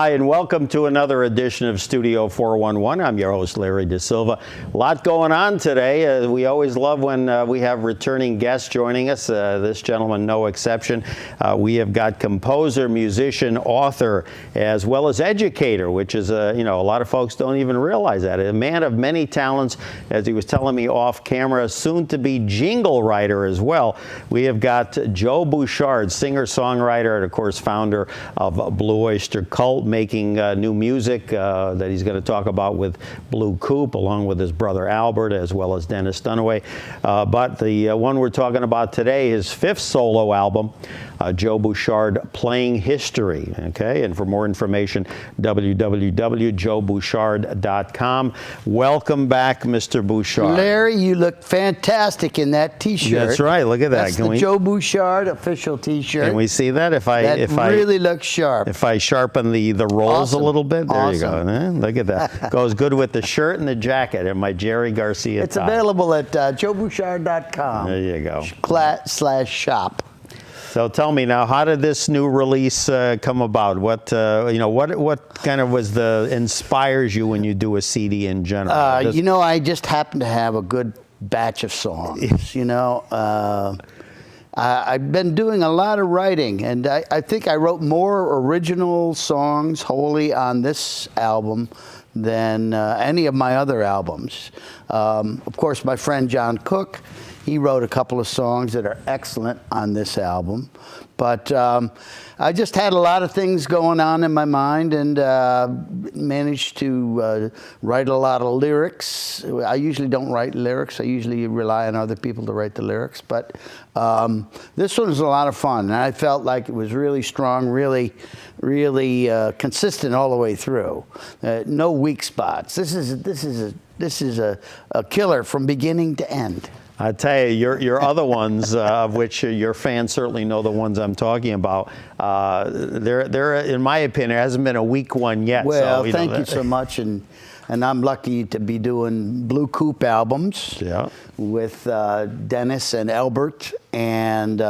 Hi, and welcome to another edition of Studio 411. I'm your host, Larry Dasilva. A lot going on today. We always love when we have returning guests joining us. This gentleman, no exception. We have got composer, musician, author, as well as educator, which is, a lot of folks don't even realize that. A man of many talents, as he was telling me off camera, soon to be jingle writer as well. We have got Joe Bouchard, singer-songwriter, and of course, founder of Blue Oyster Cult, making new music that he's going to talk about with Blue Coupe, along with his brother Albert, as well as Dennis Dunaway. But the one we're talking about today, his fifth solo album, Joe Bouchard, Playing History. Okay, and for more information, www.joebouchard.com. Welcome back, Mr. Bouchard. Larry, you look fantastic in that T-shirt. That's right. Look at that. That's the Joe Bouchard official T-shirt. Can we see that? If I really looks sharp. If I sharpen the rolls a little bit, there you go. Look at that. Goes good with the shirt and the jacket and my Jerry Garcia It's tie. available at joebouchard.com. There you go. /shop. So tell me now, how did this new release come about? What kind of was inspires you when you do a CD in general? I just happen to have a good batch of songs. I've been doing a lot of writing, and I think I wrote more original songs wholly on this album than any of my other albums. Of course, my friend John Cook, he wrote a couple of songs that are excellent on this album. But I just had a lot of things going on in my mind and managed to write a lot of lyrics. I usually don't write lyrics. I usually rely on other people to write the lyrics. But this one was a lot of fun. And I felt like it was really strong, really consistent all the way through. No weak spots. This is a killer from beginning to end. I tell you, your other ones, of which your fans certainly know the ones I'm talking about, there, in my opinion, there hasn't been a weak one yet. Well, thank you so much, and I'm lucky to be doing Blue Coupe albums with Dennis and Albert, and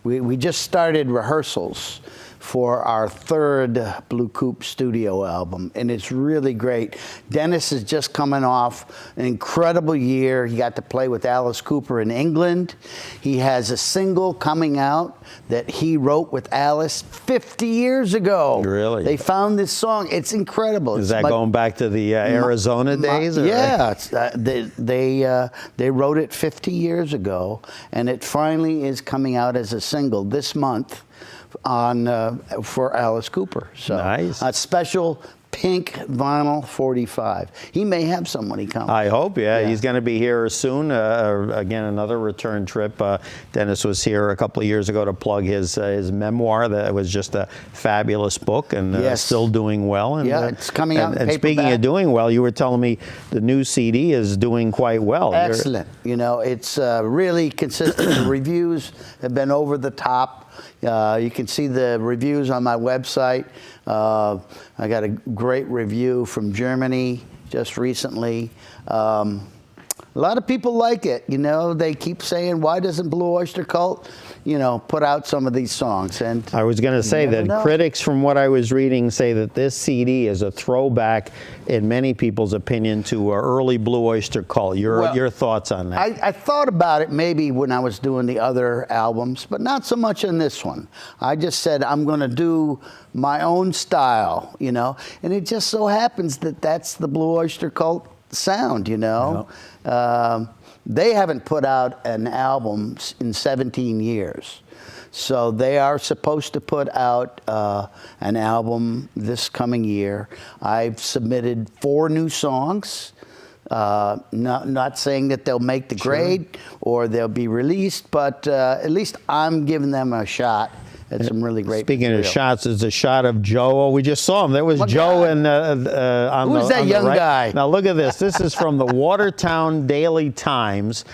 we just started rehearsals for our third Blue Coupe studio album, and it's really great. Dennis is just coming off an incredible year. He got to play with Alice Cooper in England. He has a single coming out that he wrote with Alice 50 years ago. Really? They found this song. It's incredible. Is that going back to the Arizona days? Yeah, they wrote it 50 years ago, and it finally is coming out as a single this month for Alice Cooper. So nice. A special pink vinyl 45. He may have some when he comes. I hope, yeah. He's going to be here soon. Again, another return trip. Dennis was here a couple of years ago to plug his memoir. That was just a fabulous book and still doing well. And, it's coming out in and paperback. Speaking of doing well, you were telling me the new CD is doing quite well. Excellent. It's really consistent. The reviews have been over the top. You can see the reviews on my website. I got a great review from Germany just recently. A lot of people like it. They keep saying, why doesn't Blue Oyster Cult, put out some of these songs? And I was going to say that critics, from what I was reading, say that this CD is a throwback, in many people's opinion, to early Blue Oyster Cult. Your thoughts on that? I thought about it maybe when I was doing the other albums, but not so much in this one. I just said, I'm going to do my own style, and it just so happens that that's the Blue Oyster Cult sound, They haven't put out an album in 17 years. So they are supposed to put out an album this coming year. I've submitted 4 new songs. Not saying that they'll make the grade or they'll be released, but at least I'm giving them a shot. Had some really great Speaking material. of shots, there's a shot of Joe. Oh, we just saw him. There was Joe on Who's that young guy? Now look at this. This is from the Watertown Daily Times,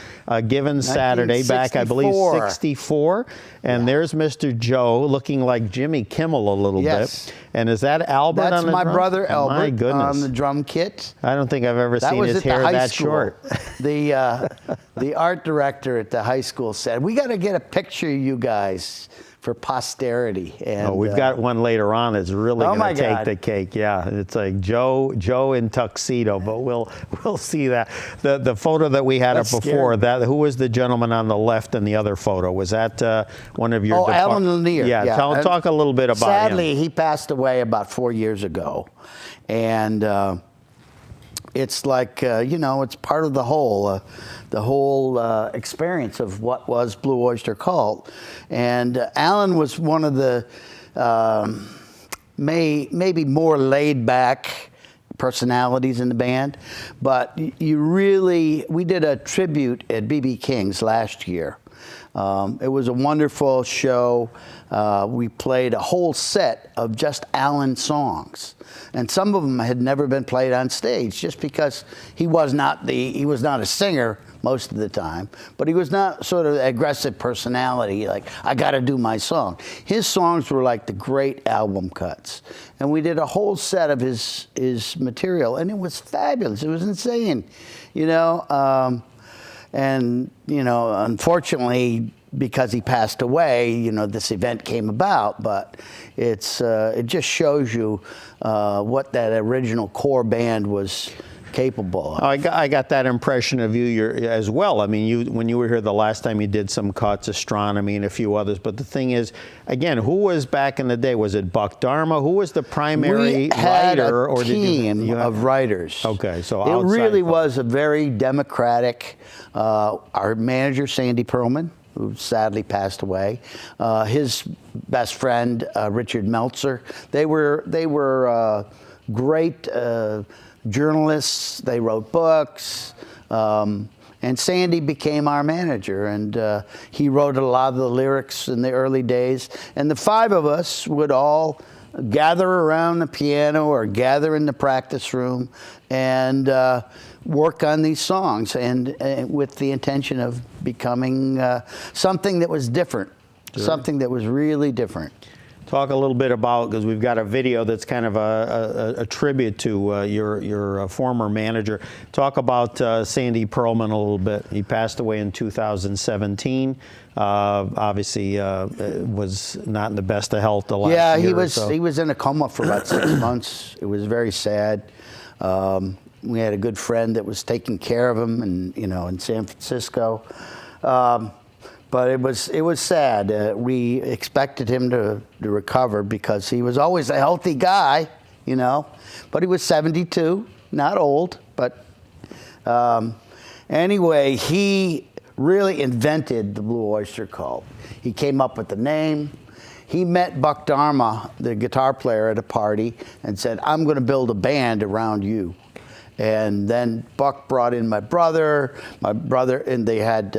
given Saturday back, I believe, 64. And there's Mr. Joe looking like Jimmy Kimmel a little bit. And is that Albert on the drum? That's my brother Albert my goodness. on the drum kit. I don't think I've ever seen his hair that short. The art director at the high school said, we got to get a picture of you guys for posterity. And Oh, we've got one later on that's really Oh, my going to take God. the cake. Yeah, it's like Joe in tuxedo, but we'll see that. The photo that we had That's up before, scary. who was the gentleman on the left in the other photo? Was that one of your? Oh, Alan Lanier. Yeah, talk a little bit about Sadly, him. he passed away about 4 years ago, and it's like it's part of the whole experience of what was Blue Oyster Cult. And Alan was one of the maybe more laid back personalities in the band, but we did a tribute at B.B. King's last year. It was a wonderful show. We played a whole set of just Alan songs, and some of them had never been played on stage, just because he was not a singer most of the time, but he was not sort of aggressive personality, like, I got to do my song. His songs were like the great album cuts, and we did a whole set of his material, and it was fabulous. It was insane, and unfortunately, because he passed away, this event came about. But it just shows you what that original core band was capable of. I got that impression of you as well. I mean, when you were here the last time, you did some cuts, Astronomy, and a few others. But the thing is, again, who was back in the day? Was it Buck Dharma? Who was the primary We had writer? a team of writers. Okay, so it outside really folks. was a very democratic. Our manager, Sandy Perlman, who sadly passed away, his best friend, Richard Meltzer. They were great journalists. They wrote books. And Sandy became our manager, and he wrote a lot of the lyrics in the early days. And the five of us would all gather around the piano or gather in the practice room and work on these songs, and with the intention of becoming something that was different, something that was really different. Talk a little bit about, because we've got a video that's kind of a tribute to your former manager. Talk about Sandy Perlman a little bit. He passed away in 2017. Obviously, was not in the best of health the last year or so. He was in a coma for about 6 months. It was very sad. We had a good friend that was taking care of him, in San Francisco. But it was sad. We expected him to recover, because he was always a healthy guy, But he was 72, not old. But anyway, he really invented the Blue Oyster Cult. He came up with the name. He met Buck Dharma, the guitar player, at a party, and said, "I'm going to build a band around you." And then Buck brought in my brother, and they had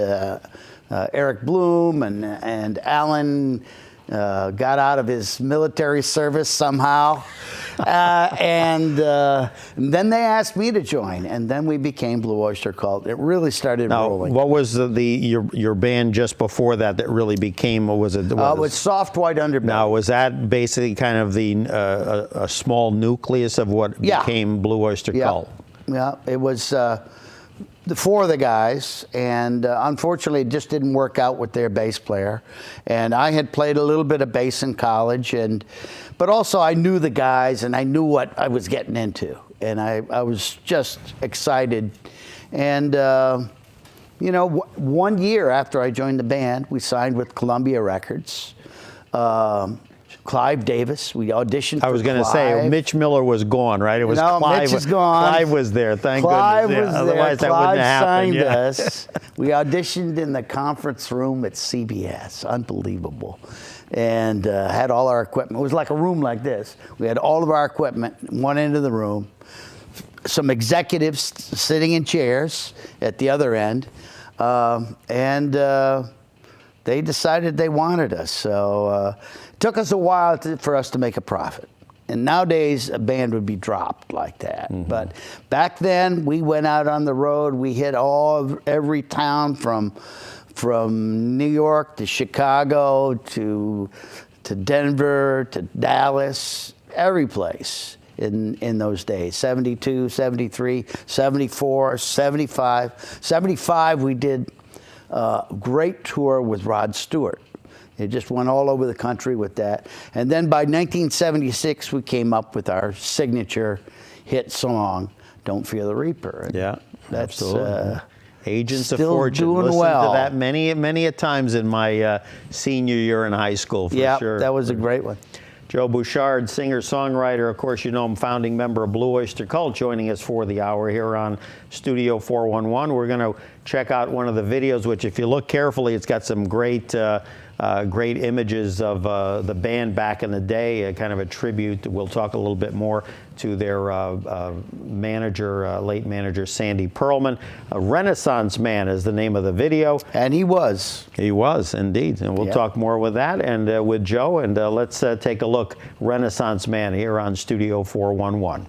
Eric Bloom, and Alan got out of his military service somehow. And then they asked me to join, and then we became Blue Oyster Cult. It really started rolling. What was your band just before that really became? What was it? It was Soft White Underbelly. Now, was that basically kind of a small nucleus of what became Blue Oyster Cult? Yeah, it was the four of the guys, and unfortunately, it just didn't work out with their bass player. And I had played a little bit of bass in college, but also I knew the guys, and I knew what I was getting into, and I was just excited. And 1 year after I joined the band, we signed with Columbia Records. Clive Davis, we auditioned for I was going to say, Mitch Miller was gone, right? It was Clive. Mitch is gone. Clive was there, thank Clive goodness. was there. Otherwise, that Clive wouldn't have happened. signed us. We auditioned in the conference room at CBS. Unbelievable. And had all our equipment. It was like a room like this. We had all of our equipment at one end of the room. Some executives sitting in chairs at the other end. They decided they wanted us. So it took us a while for us to make a profit. And nowadays, a band would be dropped like that. Mm-hmm. But back then, we went out on the road. We hit every town from New York to Chicago to Denver to Dallas, every place in those days. 72, 73, 74, 75. 75, we did a great tour with Rod Stewart It just went all over the country with that. And then by 1976, we came up with our signature hit song, Don't Fear the Reaper. And Yeah, that's absolutely. Agents of still Fortune. doing Listened well. to that many a times in my senior year in high school, for yeah, sure. that was a great one. Joe Bouchard, singer-songwriter. Of course, you know him, founding member of Blue Oyster Cult, joining us for the hour here on Studio 411. We're going to check out one of the videos, which if you look carefully, it's got some great great images of the band back in the day, kind of a tribute. We'll talk a little bit more to their manager, late manager, Sandy Pearlman. Renaissance Man is the name of the video. And he was. He was, indeed. And we'll talk more with that and with Joe. And let's take a look. Renaissance Man here on Studio 411.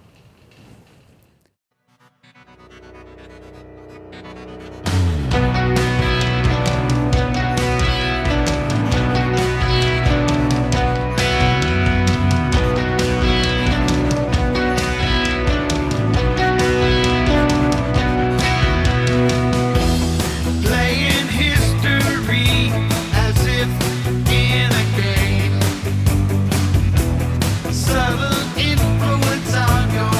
Influence on your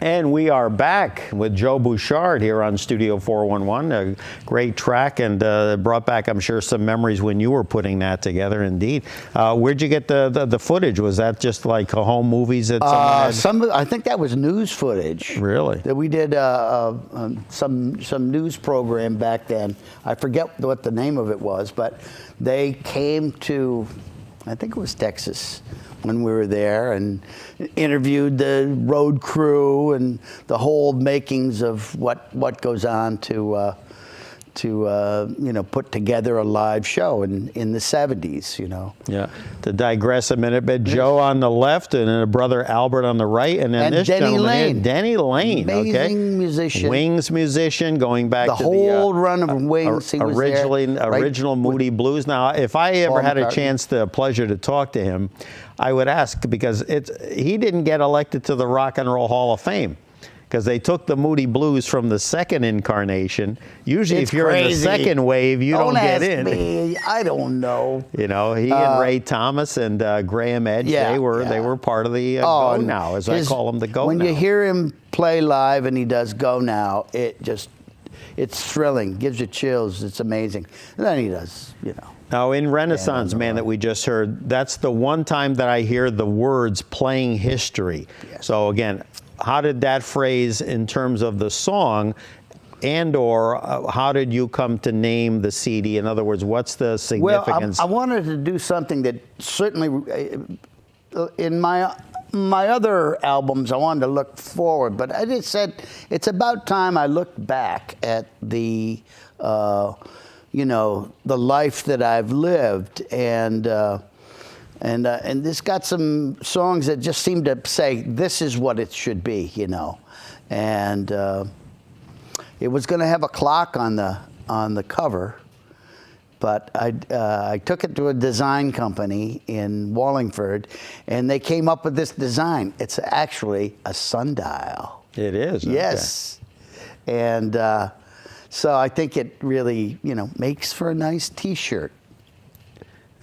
And we are back with Joe Bouchard here on Studio 411. A great track, and brought back, I'm sure, some memories when you were putting that together. Indeed. Where'd you get the footage? Was that just like home movies that someone had? I think that was news footage. Really? That we did some news program back then. I forget what the name of it was, but they came to, I think it was Texas, when we were there, and interviewed the road crew and the whole makings of what goes on to put together a live show in the 70s, Yeah. To digress a minute, but Joe on the left, and then a brother Albert on the right, and then And this Denny gentleman here, Lane. Denny Lane. Amazing musician. Wings musician, going back The to whole run of Wings. He was there, original right, Moody Blues. Now, if I ever Paul had a McCartney. chance, the pleasure to talk to him, I would ask, because he didn't get elected to the Rock and Roll Hall of Fame, because they took the Moody Blues from the second incarnation. Usually, It's if you're in the crazy. second wave, you don't get ask in. Me. I don't know. He and Ray Thomas and Graham Edge, Yeah, they were part of the Go Now, as I call them, the Go Now. When you hear him play live and he does Go Now, it's thrilling, gives you chills. It's amazing. And then he does, Now, in Renaissance Man that we just heard, that's the one time that I hear the words playing history. Yes. So again, how did that phrase in terms of the song, and or how did you come to name the CD? In other words, what's the significance? Well, I wanted to do something that certainly, in my other albums, I wanted to look forward, but I just said it's about time I looked back at the life that I've lived, and this got some songs that just seem to say this is what it should be, and it was going to have a clock on the cover, but I took it to a design company in Wallingford, and they came up with this design. It's actually a sundial. It is. Okay. Yes, and so I think it really, makes for a nice T-shirt.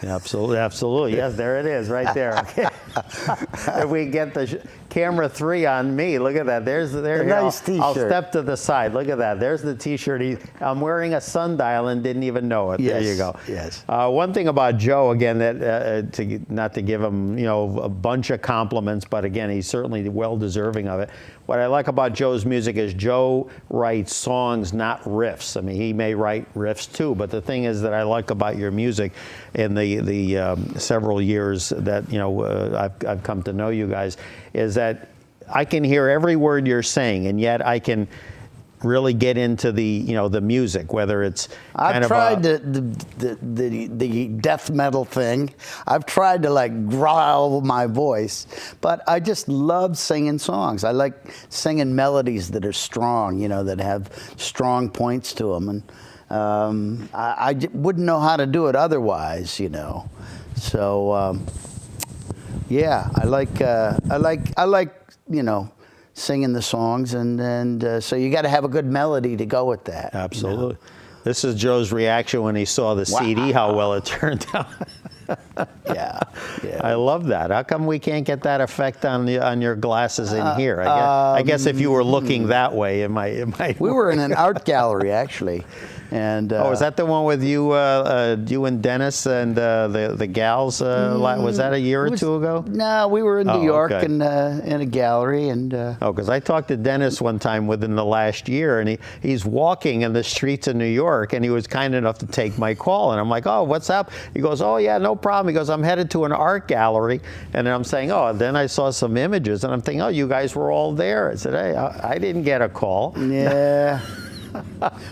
Absolutely, absolutely. Yes, there it is, right there. Okay. If we get the camera 3 on me, look at that. There. Nice T-shirt. I'll step to the side. Look at that. There's the T-shirt. I'm wearing a sundial and didn't even know it. Yes, there you go. yes. One thing about Joe, again, that not to give him a bunch of compliments, but again, he's certainly well deserving of it. What I like about Joe's music is Joe writes songs, not riffs. I mean, he may write riffs too, but the thing is that I like about your music in the several years that I've come to know you guys is that I can hear every word you're saying, and yet I can really get into the music, whether it's I've tried the death metal thing. I've tried to growl my voice, but I just love singing songs. I like singing melodies that are strong, that have strong points to them, and I wouldn't know how to do it otherwise, So yeah, I like singing the songs, and so you got to have a good melody to go with that. Absolutely. This is Joe's reaction when he saw the CD, how well it turned out. Yeah. I love that. How come we can't get that effect on your glasses in here? I guess if you were looking that way, it might. We were in an art gallery actually, and is that the one with you and Dennis and the gals? Was that a year or two ago? No, we were in New York okay. in a gallery, and because I talked to Dennis one time within the last year, and he's walking in the streets of New York, and he was kind enough to take my call, and I'm like, oh, what's up? He goes, oh yeah, no problem. He goes, I'm headed to an art gallery, and I'm saying, oh, then I saw some images, and I'm thinking, oh, you guys were all there. I said, hey, I didn't get a call. yeah.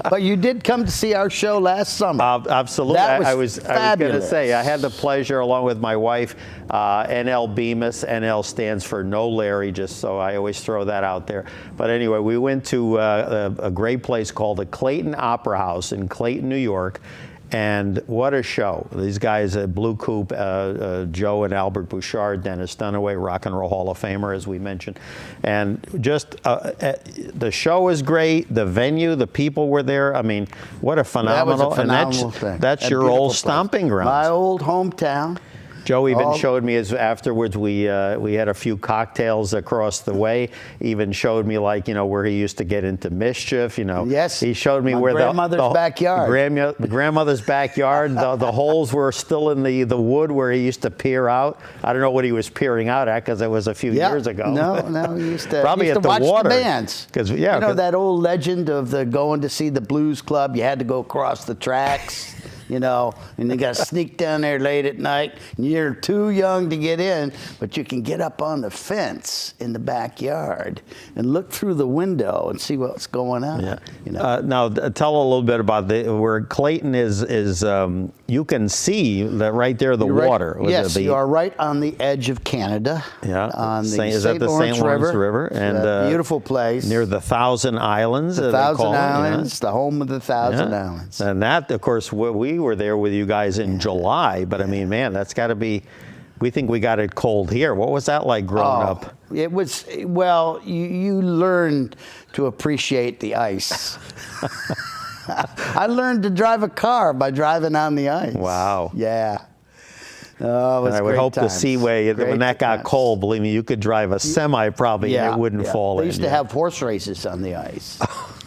But you did come to see our show last summer. Absolutely. That I was going to say, I had the pleasure, along with my wife, NL Bemis. NL stands for No Larry, just so I always throw that out there. But anyway, we went to a great place called the Clayton Opera House in Clayton, New York. And what a show. These guys at Blue Coupe, Joe and Albert Bouchard, Dennis Dunaway, Rock and Roll Hall of Famer, as we mentioned. And just the show was great. The venue, the people were there. I mean, what a phenomenal, that was a phenomenal thing. That's your old stomping ground. My old hometown. Joe even showed me afterwards. We had a few cocktails across the way. Even showed me where he used to get into mischief. Yes. He showed me where grandmother's backyard. The grandmother's backyard. The holes were still in the wood where he used to peer out. I don't know what he was peering out at because it was a few years ago. No, he used to probably used at to the watch water. the bands. Because that old legend of going to see the blues club. You had to go across the tracks. And you got to sneak down there late at night. And you're too young to get in, but you can get up on the fence in the backyard and look through the window and see what's going on. Yeah. Now, tell a little bit about where Clayton is. You can see that right there, the water. Yes, you are right on the edge of Canada. Yeah. On the St. Lawrence River. And a beautiful place. Near the Thousand Islands. The Thousand Islands, the home of the Thousand Islands. And that, of course, we were there with you guys in July, but I mean, man, that's got to be, we think we got it cold here. What was that like growing up? It was, well, you learn to appreciate the ice. I learned to drive a car by driving on the ice. Wow. Yeah. Oh, it was and I would hope times. the Seaway, when that got cold, believe me, you could drive a semi probably and it wouldn't fall in. They used to have horse races on the ice.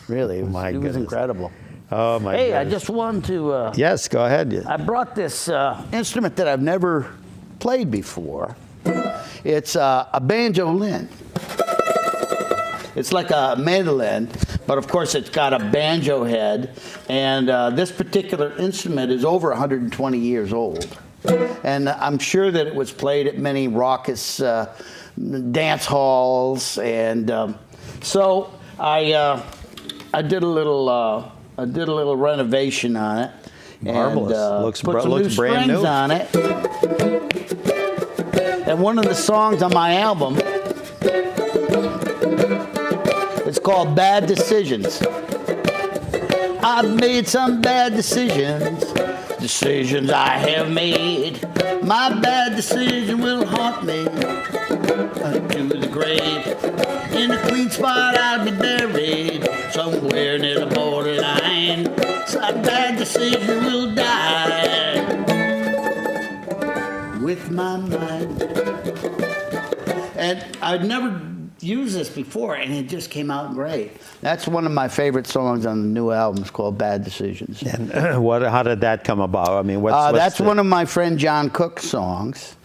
Really, it was incredible. Oh, my Hey, goodness. I just wanted to... yes, go ahead. I brought this instrument that I've never played before. It's a banjolin. It's like a mandolin, but of course it's got a banjo head. And this particular instrument is over 120 years old. And I'm sure that it was played at many raucous dance halls. And so I did a little renovation on it. Marvelous. And, looks put some looks new brand strings new. on it. And one of the songs on my album, it's called Bad Decisions. I've made some bad decisions. Decisions I have made. My bad decision will haunt me to the grave. In a clean spot I'll be buried, somewhere near the borderline. Some bad decision will die with my mind. And I'd never used this before, and it just came out great. That's one of my favorite songs on the new album. It's called Bad Decisions. And how did that come about? I mean, what's that's one of my friend John Cook's songs.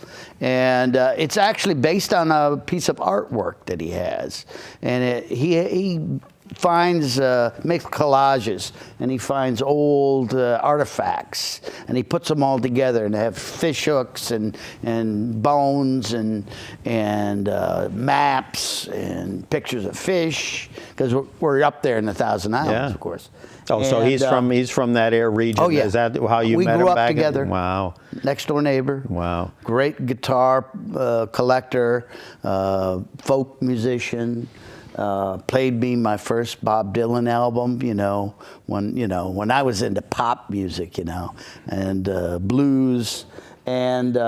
And it's actually based on a piece of artwork that he has. And he finds, makes collages, and he finds old artifacts, and he puts them all together, and they have fish hooks and bones and maps and pictures of fish, because we're up there in the Thousand Islands, of course. Oh, so he's from that air region. Oh, yeah. Is that how you met him back? We grew up together. Wow. Next door neighbor. Wow. Great guitar collector, folk musician. Played me my first Bob Dylan album, when I was into pop music, and blues. And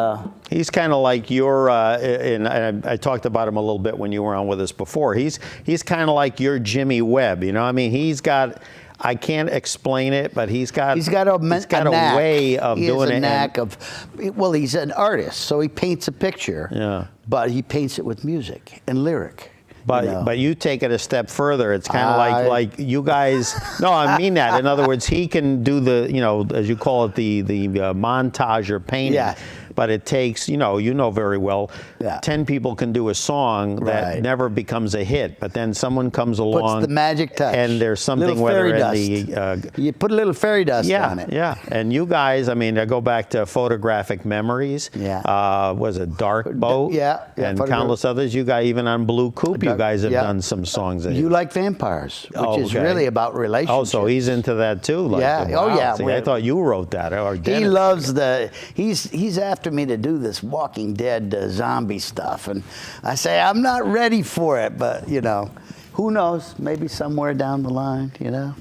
he's kind of like your, and I talked about him a little bit when you were on with us before. He's kind of like your Jimmy Webb, I mean, he's got, I can't explain it, but he's got a way of doing it. He has a knack of, well, he's an artist, so he paints a picture, but he paints it with music and lyric. But you take it a step further. It's kind of like you guys. No, I mean that. In other words, he can do the as you call it the montage or painting. Yeah. But it takes very well. 10 people can do a song that never becomes a hit, but then someone comes along, puts the magic touch, and there's something fairy dust. You put a little fairy dust on it. Yeah. And you guys, I mean, I go back to Photographic Memories. Was it Dark Boat? Yeah. And countless others. You guys, even on Blue Coupe, you guys have done some songs. You Like Vampires, which is really about relationships. Oh, so he's into that too. Wow. Oh yeah. See, I thought you wrote that. Or he loves he's after me to do this Walking Dead zombie stuff, and I say I'm not ready for it, but who knows? Maybe somewhere down the line,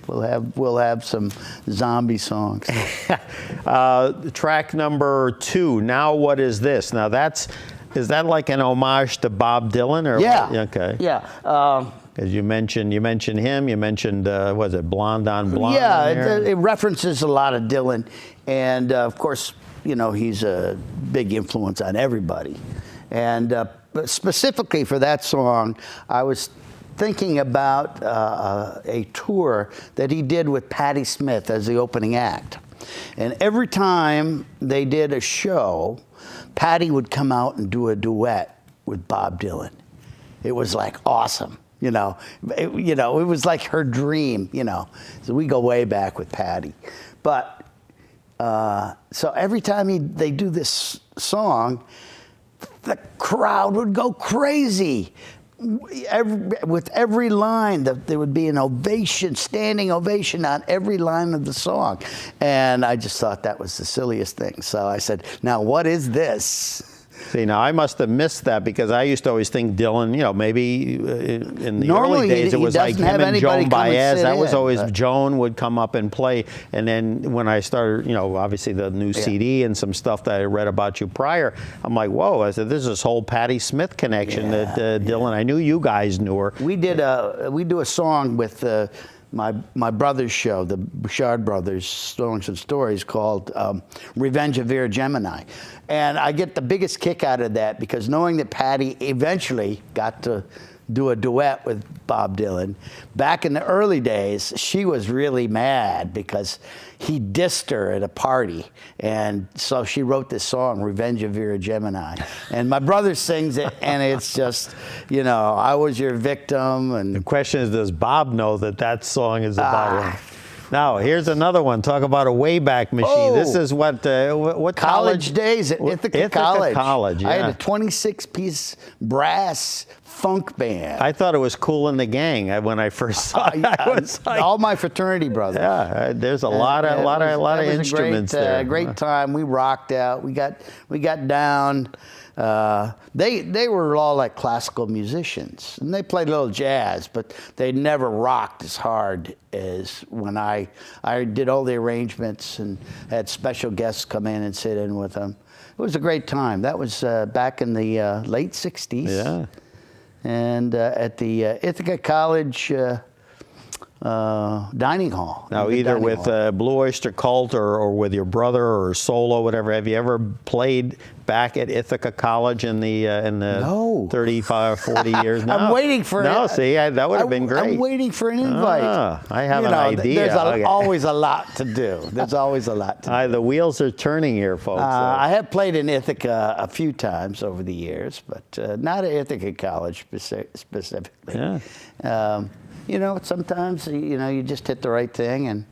we'll have some zombie songs. Track number 2. Now what is this? Now is that like an homage to Bob Dylan or what? Okay. Yeah. Because you mentioned him. You mentioned was it Blonde on Blonde? Yeah, it references a lot of Dylan, and of course, he's a big influence on everybody. And but specifically for that song, I was thinking about a tour that he did with Patti Smith as the opening act. And every time they did a show, Patti would come out and do a duet with Bob Dylan. It was like awesome, it was like her dream, So we go way back with Patti. But so every time they do this song, the crowd would go crazy. With every line, there would be an ovation, standing ovation on every line of the song. And I just thought that was the silliest thing. So I said, now what is this? See, now I must have missed that because I used to always think Dylan, maybe in the early days it was like him and Joan Baez. That was always Joan would come up and play. And then when I started, obviously the new CD and some stuff that I read about you prior, I'm like, whoa, I said, there's this whole Patti Smith connection that Dylan, I knew you guys knew her. We do a song with my brother's show, the Bouchard brothers, Songs and Stories, called Revenge of Vera Gemini. And I get the biggest kick out of that because knowing that Patti eventually got to do a duet with Bob Dylan, back in the early days, she was really mad because he dissed her at a party. And so she wrote this song, Revenge of Vera Gemini. And my brother sings it, and it's just, I was your victim. And the question is, does Bob know that song is about him? Now, here's another one. Talk about a Wayback Machine. Oh, this is what college days at Ithaca College. Yeah. I had a 26-piece brass funk band. I thought it was Cool in the Gang when I first saw it. I was like, all my fraternity brothers. Yeah, there's a lot of instruments there. Great time. We rocked out. We got down. They were all like classical musicians, and they played a little jazz, but they never rocked as hard as when I did all the arrangements and had special guests come in and sit in with them. It was a great time. That was back in the late 60s. Yeah. And at the Ithaca College dining hall. Now, either with Blue Oyster Cult or with your brother or solo, whatever, have you ever played back at Ithaca College in the No. 35, 40 years? No. I'm waiting for No, it. see, that would have been great. I'm waiting for an invite. I have an idea. There's always a lot to do. There's always a lot to do. The wheels are turning here, folks. I have played in Ithaca a few times over the years, but not at Ithaca College specifically. Yeah. Sometimes you just hit the right thing,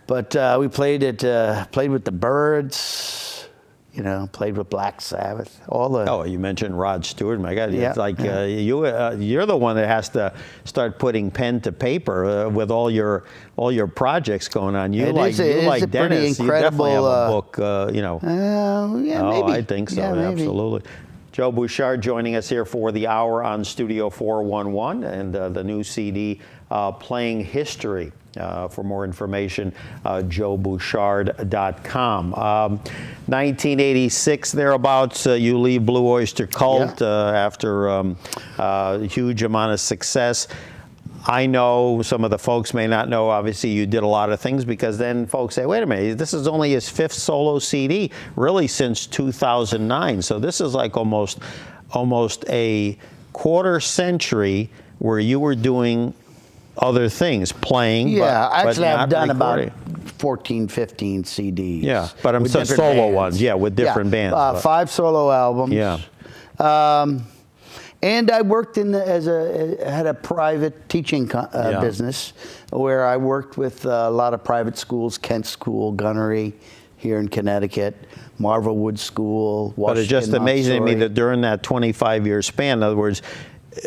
but we played with the Byrds. Played with Black Sabbath. Oh, you mentioned Rod Stewart. My God, Yeah, it's like you're the one that has to start putting pen to paper with all your projects going on. You like Dennis. You definitely have a book. Maybe. I think so. Yeah, maybe. Absolutely. Joe Bouchard joining us here for the hour on Studio 411 and the new CD, Playing History. For more information, joebouchard.com. 1986, thereabouts, you leave Blue Oyster Cult after a huge amount of success. I know some of the folks may not know, obviously, you did a lot of things because then folks say, wait a minute, this is only his 5th solo CD, really since 2009. So this is like almost a quarter century where you were doing other things, playing. Yeah, actually I've done recording. about 14, 15 CDs. Yeah, but I'm saying solo ones, with different bands. 5 solo albums. Yeah. And I worked had a private teaching business where I worked with a lot of private schools, Kent School, Gunnery here in Connecticut, Marvelwood School, Washington. But it's just amazing to me Montessori. that during that 25-year span, in other words,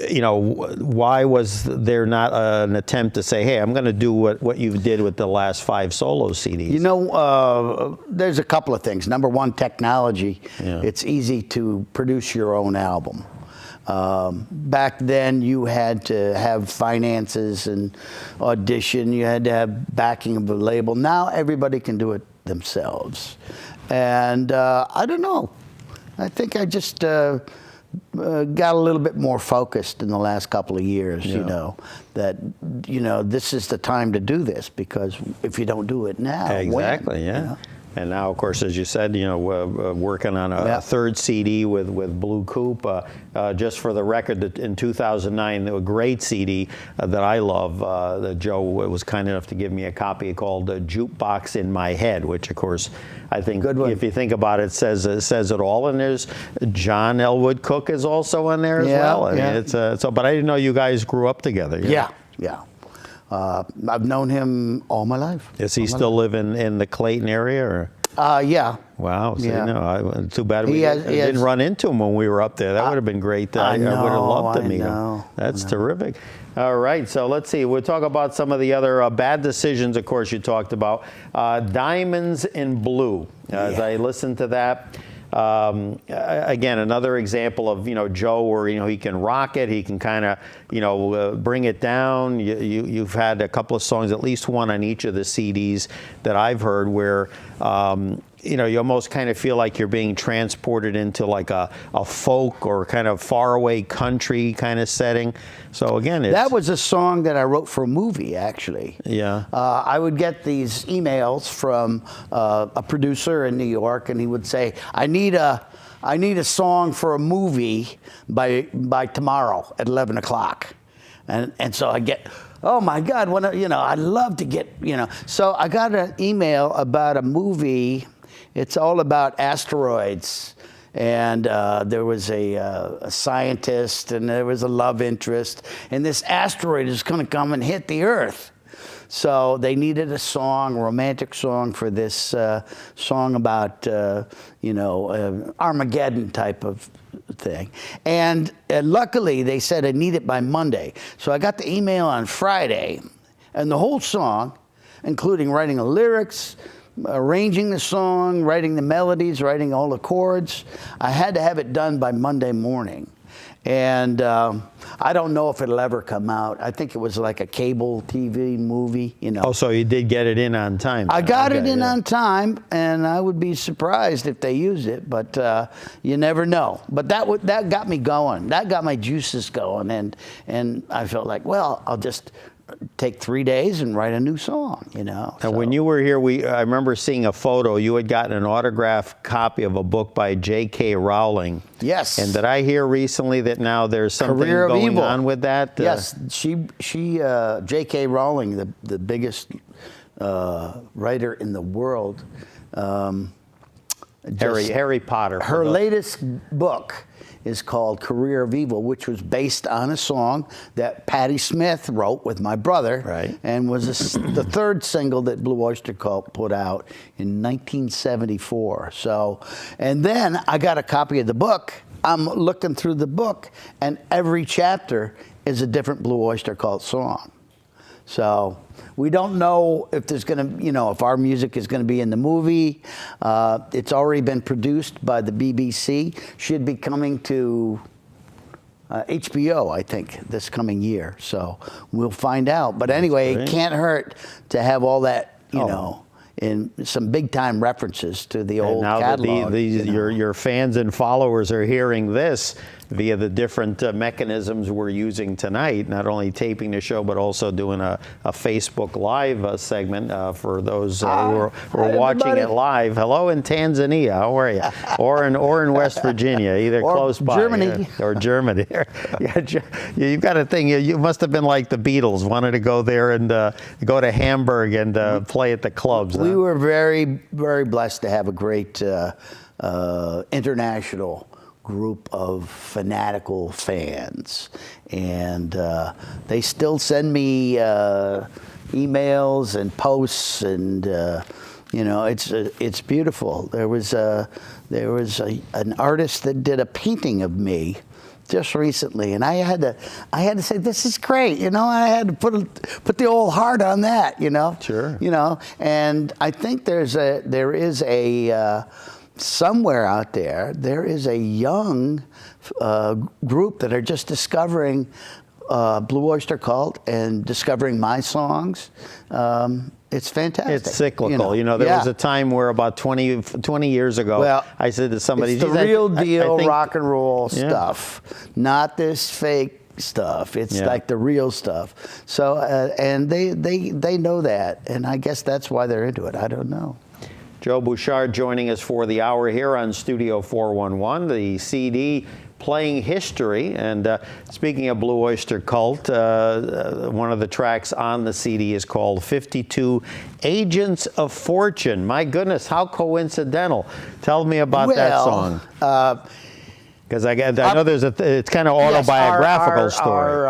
why was there not an attempt to say, hey, I'm going to do what you did with the last 5 solo CDs? There's a couple of things. Number one, technology. Yeah. It's easy to produce your own album. Back then, you had to have finances and audition. You had to have backing of a label. Now, everybody can do it themselves. And I don't know. I think I just got a little bit more focused in the last couple of years, that this is the time to do this, because if you don't do it now, Exactly, when? And now, of course, as you said, working on a third CD with Blue Coupe. Just for the record, in 2009, a great CD that I love, that Joe was kind enough to give me a copy called Jukebox in My Head, which, of course, I think if you think about it, says it all. And there's John Elwood Cook is also in there as well. I mean, but I didn't know you guys grew up together. Yeah. I've known him all my life. Does he still live in the Clayton area? Or? Yeah. Wow. So, too bad we didn't run into him when we were up there. That would have been great. I would have loved to meet him. That's terrific. All right. So let's see. We'll talk about some of the other bad decisions, of course, you talked about. Diamonds in Blue. As I listened to that, again, another example of, Joe, where, he can rock it. He can kind of, bring it down. You've had a couple of songs, at least one on each of the CDs that I've heard where, you almost kind of feel like you're being transported into like a folk or kind of faraway country kind of setting. So again, that was a song that I wrote for a movie, actually. Yeah. I would get these emails from a producer in New York, and he would say, "I need a song for a movie by tomorrow at 11 o'clock," and so I get. Oh my God! I'd love to get. So I got an email about a movie. It's all about asteroids, and there was a scientist, and there was a love interest, and this asteroid is going to come and hit the Earth. So they needed a romantic song for this song about Armageddon type of thing. And luckily, they said I need it by Monday. So I got the email on Friday, and the whole song, including writing the lyrics, arranging the song, writing the melodies, writing all the chords, I had to have it done by Monday morning. And I don't know if it'll ever come out. I think it was like a cable TV movie, Oh, so you did get it in on time. I got it in on time, and I would be surprised if they used it, but you never know. But that got me going. That got my juices going, and I felt like, well, I'll just take 3 days and write a new song, And when you were here, I remember seeing a photo. You had gotten an autographed copy of a book by J.K. Rowling. Yes. And did I hear recently that now there's something going on with that? Yes. She J.K. Rowling, the biggest writer in the world. Harry Potter. Her latest book is called Career of Evil, which was based on a song that Patti Smith wrote with my brother, right, and was the third single that Blue Oyster Cult put out in 1974. So, and then I got a copy of the book. I'm looking through the book, and every chapter is a different Blue Oyster Cult song. So we don't know if there's going to, if our music is going to be in the movie. It's already been produced by the BBC. Should be coming to HBO, I think, this coming year. So we'll find out. But anyway, it can't hurt to have all that, in some big-time references to the old catalog. Now that your fans and followers are hearing this via the different mechanisms we're using tonight, not only taping the show, but also doing a Facebook Live segment for those who are watching it live. Hello in Tanzania, how are you? or in West Virginia, either or close by. Germany. Or Germany. You've got to think, you must have been like the Beatles, wanted to go there and go to Hamburg and play at the clubs. We were very, very blessed to have a great international group of fanatical fans, and they still send me emails and posts, and it's beautiful. There was an artist that did a painting of me just recently, and I had to say, this is great, I had to put the old heart on that, Sure. And I think there is a somewhere out there is a young group that are just discovering Blue Oyster Cult and discovering my songs. It's fantastic. It's cyclical. There was a time where about 20 years ago, I said to somebody, it's the real deal rock and roll stuff, not this fake stuff. It's like the real stuff. So, and they know that, and I guess that's why they're into it. I don't know. Joe Bouchard joining us for the hour here on Studio 411, the CD Playing History. And speaking of Blue Oyster Cult, one of the tracks on the CD is called 52 Agents of Fortune. My goodness, how coincidental. Tell me about that song. Because I know it's kind of autobiographical story.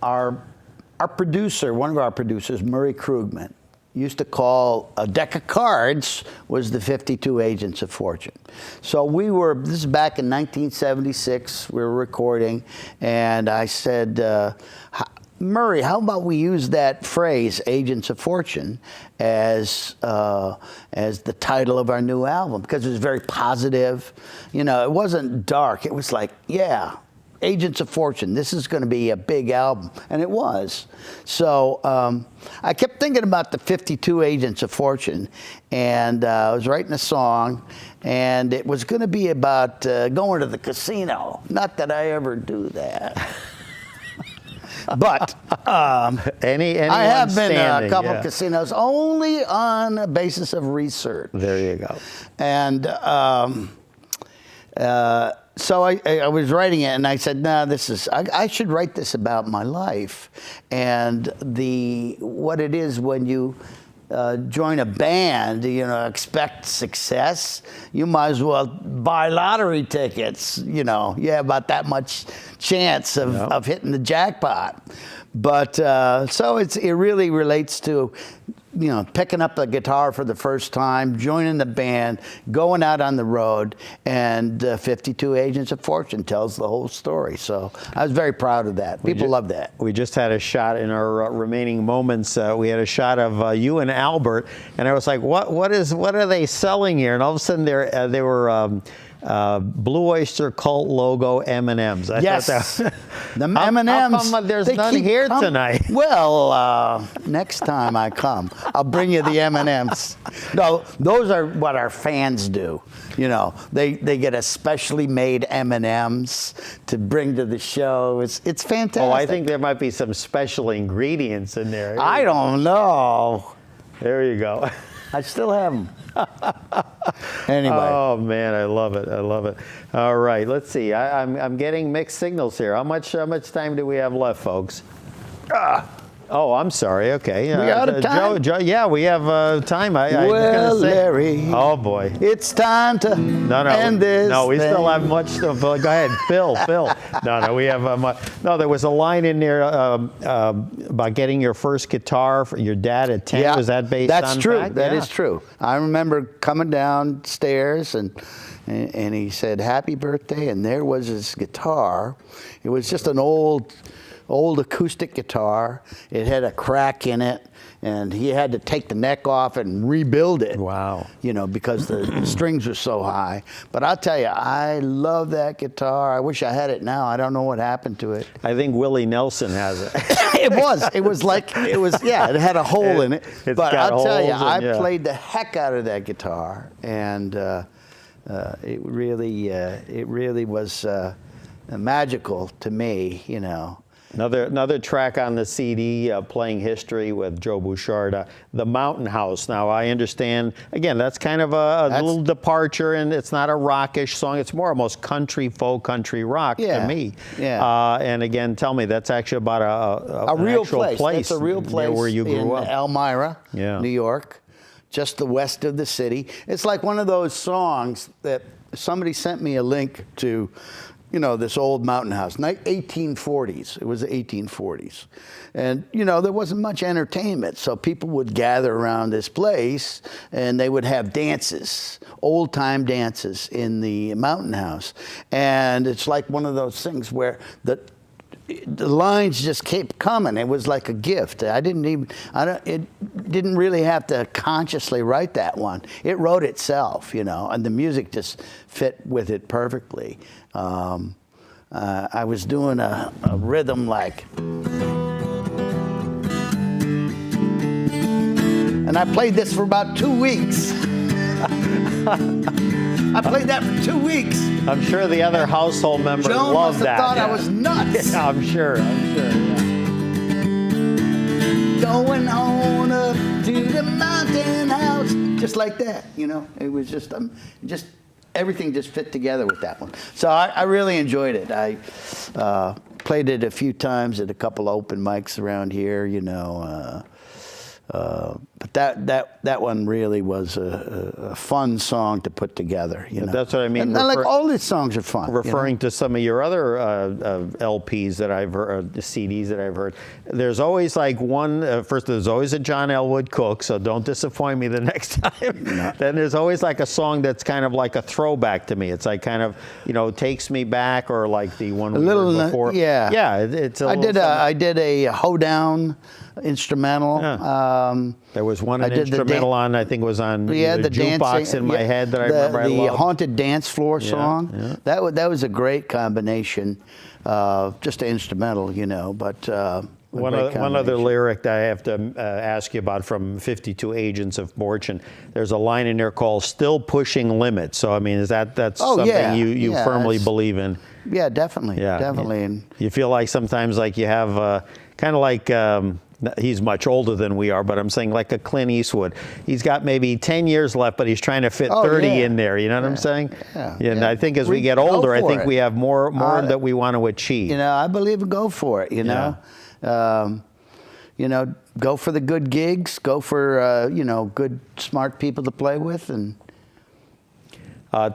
Our producer, one of our producers, Murray Krugman, used to call a deck of cards was the 52 Agents of Fortune. So this is back in 1976, we were recording, and I said, Murray, how about we use that phrase, Agents of Fortune, as the title of our new album, because it was very positive. You know, it wasn't dark. It was like, yeah, Agents of Fortune, this is going to be a big album. And it was. So I kept thinking about the 52 Agents of Fortune, and I was writing a song, and it was going to be about going to the casino. Not that I ever do that. But I have been to a couple of casinos only on a basis of research. There you go. And so I was writing it, and I said, "No, I should write this about my life and what it is when you join a band. You know, expect success. You might as well buy lottery tickets. You know, you have about that much chance of hitting the jackpot." But so it really relates to, you know, picking up the guitar for the first time, joining the band, going out on the road, and 52 Agents of Fortune tells the whole story. So I was very proud of that. People love that. We just had a shot in our remaining moments. We had a shot of you and Albert, and I was like, what are they selling here? And all of a sudden they were Blue Oyster Cult logo M&Ms. Yes, the M&Ms. How come there's none here tonight? Well, next time I come, I'll bring you the M&Ms. No, those are what our fans do. You know, they get a specially made M&Ms to bring to the show. It's fantastic. Oh, I think there might be some special ingredients in there. I don't know. There you go. I still have them. Anyway. Oh man, I love it. I love it. All right, let's see. I'm getting mixed signals here. How much time do we have left, folks? Oh, I'm sorry. Okay. We out of time? Joe, yeah, we have time. Well, was gonna say, Larry. Oh boy. It's time to end this. No, we thing. still have much stuff. Go ahead, Phil. No, we have no. There was a line in there about getting your first guitar for your dad at 10. Yeah, was that based on That's true. fact? That is true. I remember coming downstairs and he said, "Happy birthday," and there was his guitar. It was just an old acoustic guitar. It had a crack in it, and he had to take the neck off and rebuild it. Wow. You know, because the strings were so high. But I'll tell you, I love that guitar. I wish I had it now. I don't know what happened to it. I think Willie Nelson has it. It had a hole in it. But I'll tell you, I played the heck out of that guitar, and it really was magical to me, you know. Another track on the CD, Playing History with Joe Bouchard, The Mountain House. Now, I understand, again, that's kind of a little departure, and it's not a rockish song. It's more almost country, folk country rock to me. Yeah. And again, tell me, that's actually about a real place. It's a real place where you grew up. Elmira, New York, just the west of the city. It's like one of those songs that somebody sent me a link to. You know, this old mountain house, 1840s. It was the 1840s. And, you know, there wasn't much entertainment. So people would gather around this place and they would have dances, old time dances in the mountain house. And it's like one of those things where the lines just kept coming. It was like a gift. It didn't really have to consciously write that one. It wrote itself, you know, and the music just fit with it perfectly. I was doing a rhythm like, and I played this for about 2 weeks. I played that for 2 weeks. I'm sure the other household members loved that. Thought I was nuts. Yeah, I'm sure. Yeah. Going on up to the mountain house, just like that, you know. It was just everything just fit together with that one. So I really enjoyed it. I played it a few times at a couple open mics around here, you know. But that one really was a fun song to put together. You know? That's what I mean. And like all these songs are fun. Referring to some of your other LPs that I've heard, CDs that I've heard, there's always like one. First, there's always a John Elwood Cook, so don't disappoint me the next time. No. Then there's always like a song that's kind of like a throwback to me. It's like kind of, you know, takes me back, or like the one we heard before. Yeah, yeah. It's a I did a Hoedown instrumental. Yeah. There was one instrumental on, I think it was on the jukebox in my head that I remember I loved. The Haunted Dance Floor song. Yeah. That was a great combination. Just an instrumental, you know, but one other lyric that I have to ask you about from 52 Agents of Fortune. There's a line in there called "Still Pushing Limits." So I mean, that's something you firmly believe in? Yeah, definitely. Yeah, definitely. Yeah. You feel like sometimes like you have kind of like. He's much older than we are, but I'm saying like a Clint Eastwood. He's got maybe 10 years left, but he's trying to fit 30 in there. You know what I'm saying? Yeah. And I think as we get older, I think we have more that we want to achieve. You know, I believe in go for it. You know, you know, go for the good gigs. Go for you know, good smart people to play with, and.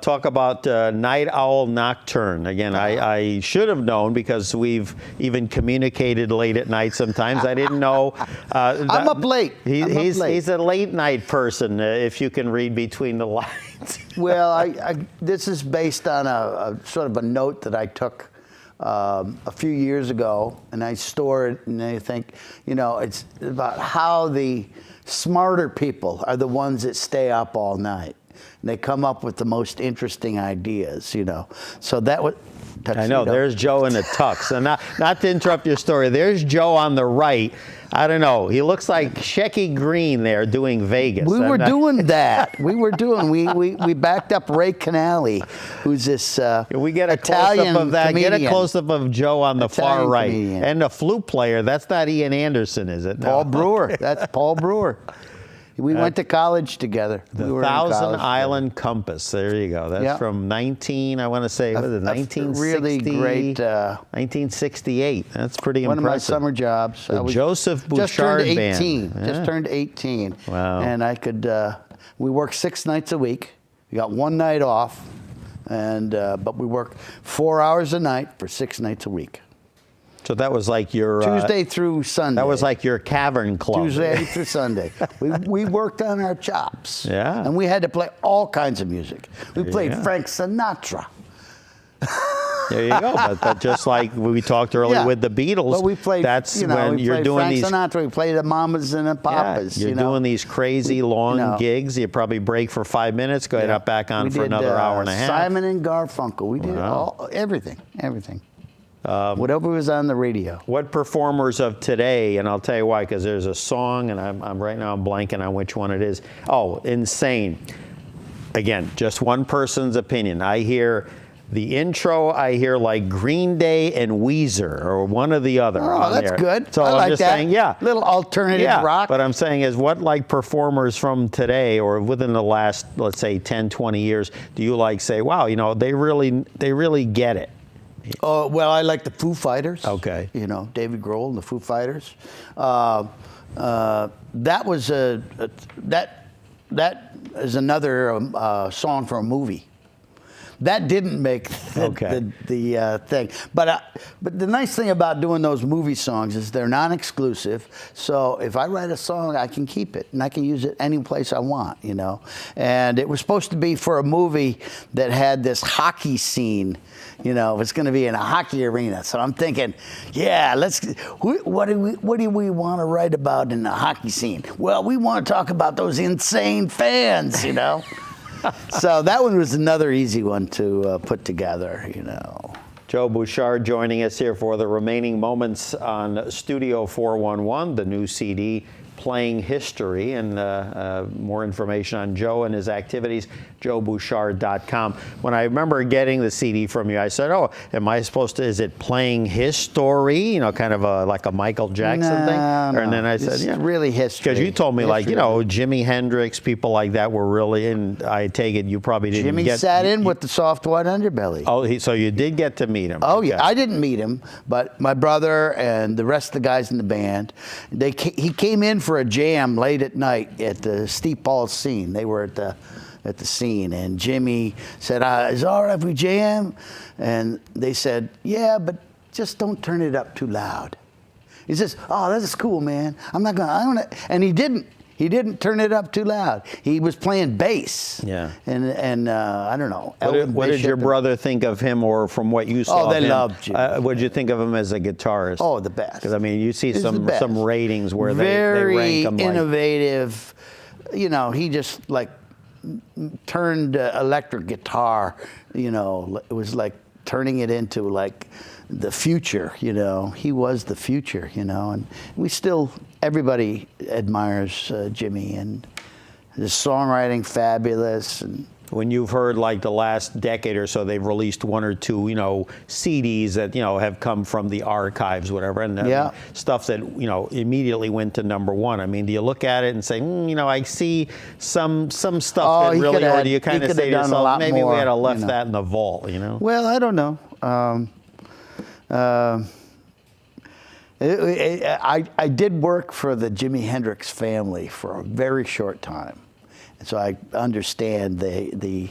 Talk about Night Owl Nocturne. Again, I should have known because we've even communicated late at night sometimes. I didn't know. I'm up late. He's a late night person, if you can read between the lines. Well, this is based on a sort of a note that I took a few years ago, and I store it, and I think, you know, it's about how the smarter people are the ones that stay up all night. And they come up with the most interesting ideas, you know. So that was. I know. There's Joe in a tux. And not to interrupt your story, there's Joe on the right. I don't know. He looks like Shecky Green there doing Vegas. We were doing that. We were doing. We backed up Ray Canali, who's this we get a Italian close-up of that. comedian. Get a close-up of Joe on the far right. Comedian. And the flute player. That's not Ian Anderson, is it? Paul Brewer. That's Paul Brewer. We went to college together. The Thousand Island Compass. There you go. That's from 1968? Really great. 1968. That's pretty impressive. One of my summer jobs. The Joseph Bouchard Band. Just turned 18. Wow. And I could. We worked 6 nights a week. We got 1 night off, and but we worked 4 hours a night for 6 nights a week. So that was like your Tuesday through Sunday. That was like your cavern club. Tuesday through Sunday. We worked on our chops. Yeah. And we had to play all kinds of music. We played Frank Sinatra. There you go. But just like we talked earlier with the Beatles, but we played, that's you know, when we you're played doing Frank these. Sinatra. We played the Mamas and the Papas. You're doing these crazy long gigs. You probably break for 5 minutes, go ahead up back on for another hour and a half. Simon and Garfunkel. We did everything. Whatever was on the radio. What performers of today, and I'll tell you why, because there's a song, and I'm right now I'm blanking on which one it is. Oh, Insane. Again, just one person's opinion. I hear the intro, I hear like Green Day and Weezer, or one or the other. Oh, that's good. So I like I'm just that. saying, little alternative rock. But I'm saying is what like performers from today or within the last, let's say 10, 20 years, do you like say, wow, you know, they really get it? Oh, well, I like the Foo Fighters. Okay. You know, David Grohl and the Foo Fighters. That was that is another song for a movie. That didn't make the thing. But the nice thing about doing those movie songs is they're non-exclusive. So if I write a song, I can keep it, and I can use it any place I want, you know. And it was supposed to be for a movie that had this hockey scene. You know, it's going to be in a hockey arena. So I'm thinking, yeah, what do we want to write about in the hockey scene? Well, we want to talk about those insane fans, you know. So that one was another easy one to put together, you know. Joe Bouchard joining us here for the remaining moments on Studio 411, the new CD, Playing History, and more information on Joe and his activities, joebouchard.com. When I remember getting the CD from you, I said, "Oh, am I supposed to? Is it Playing History? You know, kind of like a Michael Jackson thing?" And then I said, it's "Yeah, really history." because you told me, like, History. you know, Jimi Hendrix, people like that were really in. I take it you probably didn't Jimmy get. sat in with the soft white underbelly. Oh, so you did get to meet him. Oh, yeah. Okay. I didn't meet him, but my brother and the rest of the guys in the band, he came in for a jam late at night at the Steep Falls scene. They were at the scene, and Jimmy said, "Is it all right if we jam?" And they said, "Yeah, but just don't turn it up too loud." He says, "Oh, that's cool, man. I'm not gonna." I don't. And he didn't. He didn't turn it up too loud. He was playing bass. Yeah. And I don't know. What did your brother think of him, or from what you saw? Oh, they of him, loved Jimmy. What did you think of him as a guitarist? Oh, the best. Because I mean, you see He's the some best. ratings where they Very rank him like. innovative. You know, he just like turned electric guitar. You know, it was like turning it into like the future. You know, he was the future. You know, and everybody admires Jimmy, and his songwriting fabulous. And When you've heard like the last decade or so, they've released one or two, you know, CDs that, you know, have come from the archives, whatever, and Yeah. stuff that, you know, immediately went to #1. I mean, do you look at it and say, you know, I see some stuff Oh, that he really, coulda or had- do you he kind of coulda say to done a yourself, lot maybe we more, had to left you know. that in the vault, you know? well, I don't know. I did work for the Jimi Hendrix family for a very short time, and so I understand the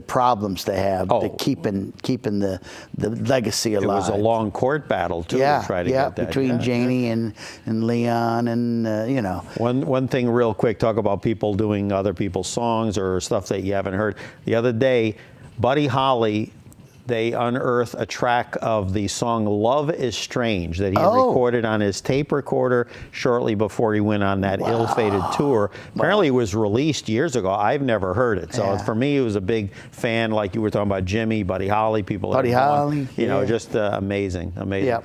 problems they have Oh. to keeping the legacy It alive. was a long court battle, too, yeah, to try to yeah, get that. between Yeah. Janie and Leon, and you know. One thing real quick, talk about people doing other people's songs or stuff that you haven't heard. The other day, Buddy Holly, they unearthed a track of the song Love is Strange that he had recorded on his tape recorder shortly before he went on that ill-fated tour. Apparently it was released years ago. I've never heard it. So for me, it was a big fan, like you were talking about Jimmy, Buddy Holly, people. Buddy Holly, you know, yeah. just amazing. Yep.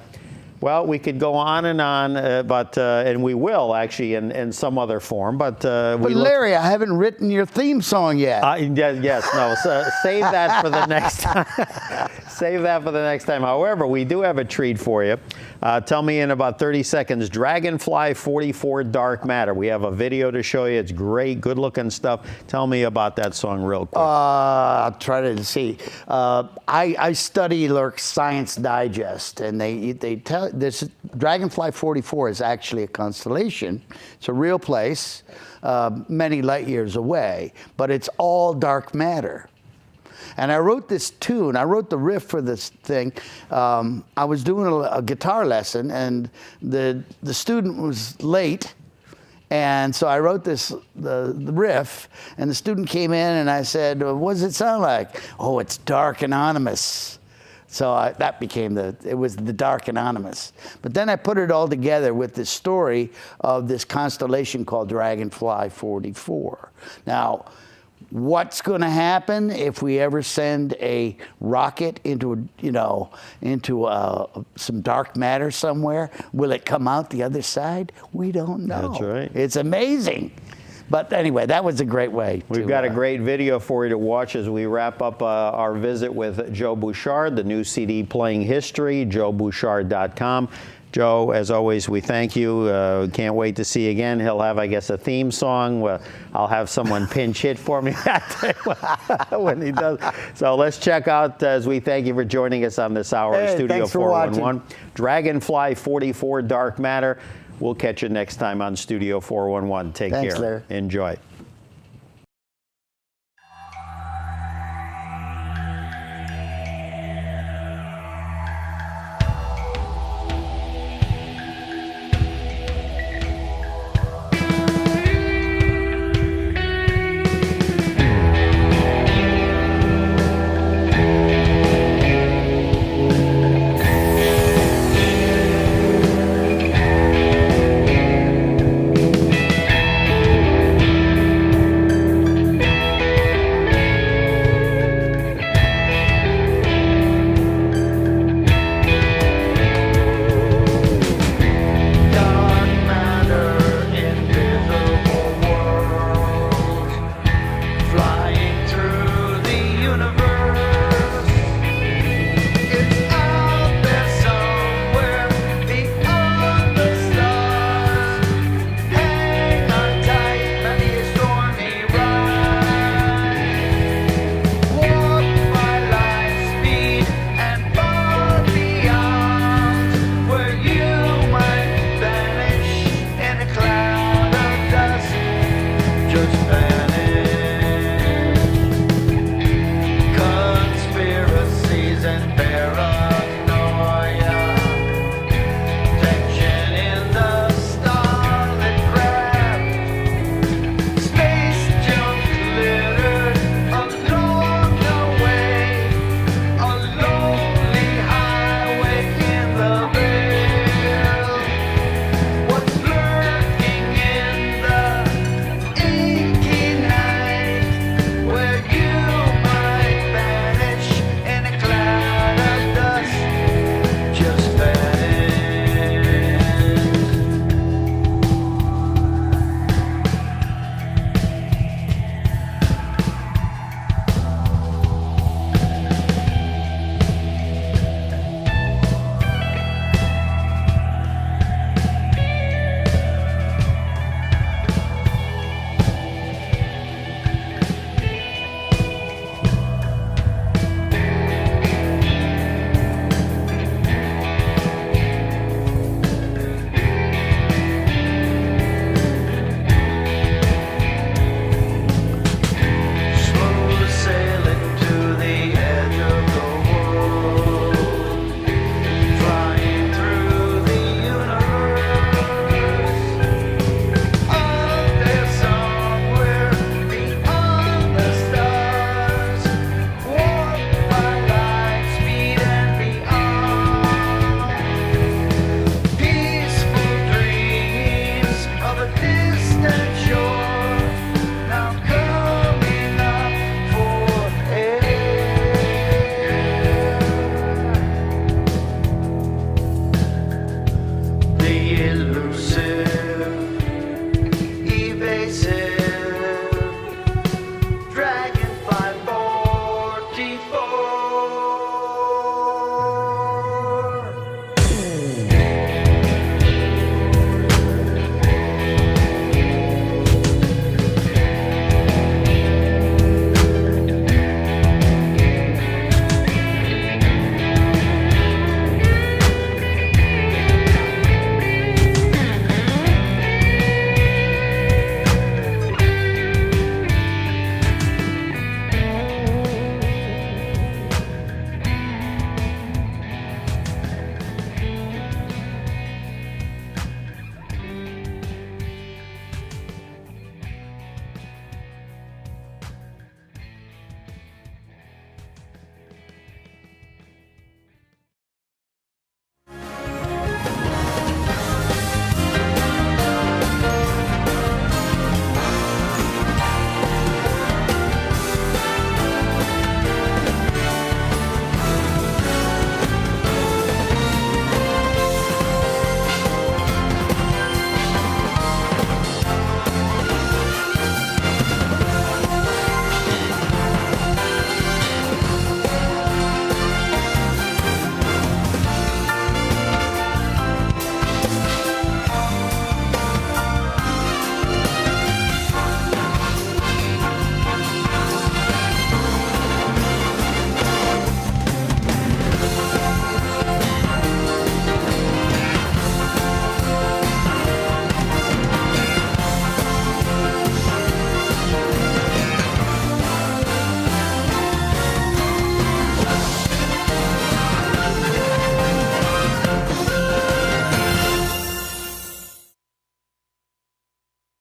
Well, we could go on, but and we will actually in some other form. But Larry, I haven't written your theme song yet. Yes, no. So save that for the next time. Save that for the next time. However, we do have a treat for you. Tell me in about 30 seconds. Dragonfly 44 Dark Matter. We have a video to show you. It's great, good-looking stuff. Tell me about that song real quick. I'll try to see. I study Science Digest, and they tell this Dragonfly 44 is actually a constellation. It's a real place, many light years away, but it's all dark matter. And I wrote this tune. I wrote the riff for this thing. I was doing a guitar lesson, and the student was late. And so I wrote the riff, and the student came in, and I said, "What does it sound like?" "Oh, it's Dark Anonymous." So that became it was the Dark Anonymous. But then I put it all together with this story of this constellation called Dragonfly 44. Now, what's going to happen if we ever send a rocket into some dark matter somewhere? Will it come out the other side? We don't know. That's right. It's amazing. But anyway, that was a great way. We've got a great video for you to watch as we wrap up our visit with Joe Bouchard, the new CD Playing History, joebouchard.com. Joe, as always, we thank you. Can't wait to see you again. He'll have, I guess, a theme song. I'll have someone pinch hit for me when he does. So let's check out, as we thank you for joining us on this hour of Studio thanks for 411. Dragonfly 44 Dark Matter. We'll catch you next time on Studio 411. Take Thanks, care. Larry. Enjoy.